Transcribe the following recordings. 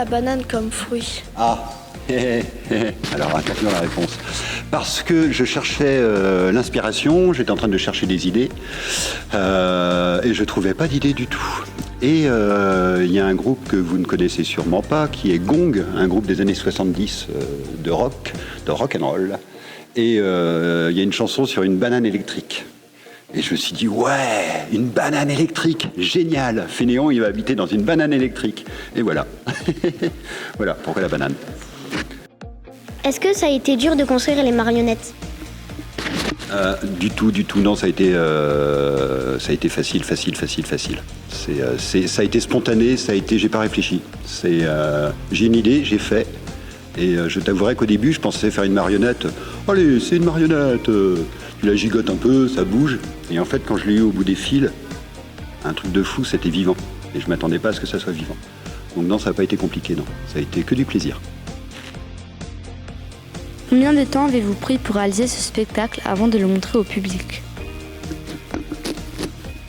la banane comme fruit? Ah, alors attention la réponse. Parce que je cherchais l'inspiration, j'étais en train de chercher des idées et je trouvais pas d'idées du tout. Et il y a un groupe que vous ne connaissez sûrement pas, qui est Gong, un groupe des années 70 de rock and roll. Et il y a une chanson sur une banane électrique. Et je me suis dit, ouais, une banane électrique, génial. Fainéant, il va habiter dans une banane électrique. Et voilà. Voilà, pourquoi la banane? Est-ce que ça a été dur de construire les marionnettes? Du tout, non, ça a été facile. Ça a été spontané, j'ai pas réfléchi. J'ai une idée, j'ai fait. Et je t'avouerai qu'au début, je pensais faire une marionnette. Allez, c'est une marionnette. Tu la gigotes un peu, ça bouge. Et en fait, quand je l'ai eu au bout des fils, un truc de fou, c'était vivant. Et je m'attendais pas à ce que ça soit vivant. Donc non, ça n'a pas été compliqué, non. Ça a été que du plaisir. Combien de temps avez-vous pris pour réaliser ce spectacle avant de le montrer au public?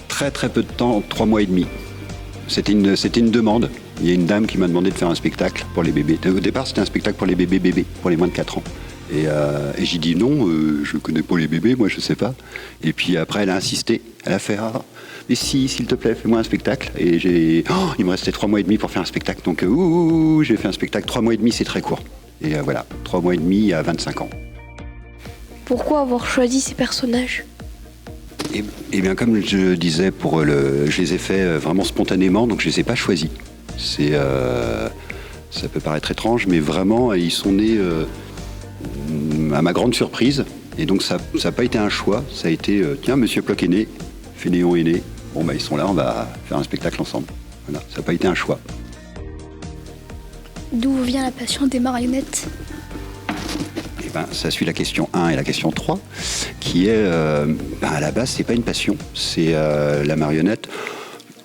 Très peu de temps, 3 mois et demi. C'était une demande. Il y a une dame qui m'a demandé de faire un spectacle pour les bébés. Au départ, c'était un spectacle pour les bébés, pour les moins de 4 ans. Et j'ai dit non, je connais pas les bébés, moi je sais pas. Et puis après, elle a insisté. Elle a fait mais si, s'il te plaît, fais-moi un spectacle. Et il me restait 3 mois et demi pour faire un spectacle. Donc j'ai fait un spectacle. 3 mois et demi, c'est très court. Et voilà, 3 mois et demi à 25 ans. Pourquoi avoir choisi ces personnages? Eh bien, comme je disais, je les ai faits vraiment spontanément, donc je les ai pas choisis. Ça peut paraître étrange, mais vraiment, ils sont nés à ma grande surprise. Et donc, ça n'a pas été un choix. Ça a été, tiens, Monsieur Ploc est né, Fainéant est né. Bon, ils sont là, on va faire un spectacle ensemble. Voilà, ça n'a pas été un choix. D'où vient la passion des marionnettes? Eh ben, ça suit la question 1 et la question 3, qui est, à la base, c'est pas une passion, c'est la marionnette.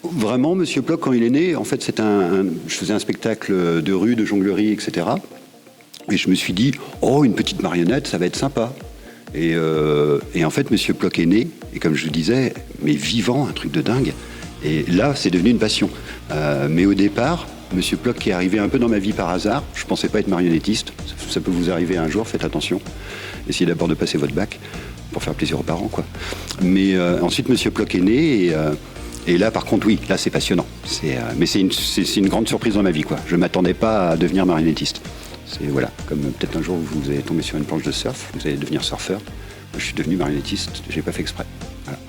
Vraiment, Monsieur Ploc, quand il est né, en fait, je faisais un spectacle de rue, de jonglerie, etc. Et je me suis dit, une petite marionnette, ça va être sympa. Et en fait, Monsieur Ploc est né, et comme je le disais, mais vivant, un truc de dingue. Et là, c'est devenu une passion. Mais au départ, Monsieur Ploc est arrivé un peu dans ma vie par hasard. Je pensais pas être marionnettiste. Ça peut vous arriver un jour, faites attention. Essayez d'abord de passer votre bac pour faire plaisir aux parents, quoi. Mais ensuite, Monsieur Ploc est né et là, par contre, oui, là, c'est passionnant. Mais c'est une grande surprise dans ma vie, quoi. Je m'attendais pas à devenir marionnettiste. Voilà, comme peut-être un jour vous allez tomber sur une planche de surf, vous allez devenir surfeur. Moi, je suis devenu marionnettiste, j'ai pas fait exprès. Voilà.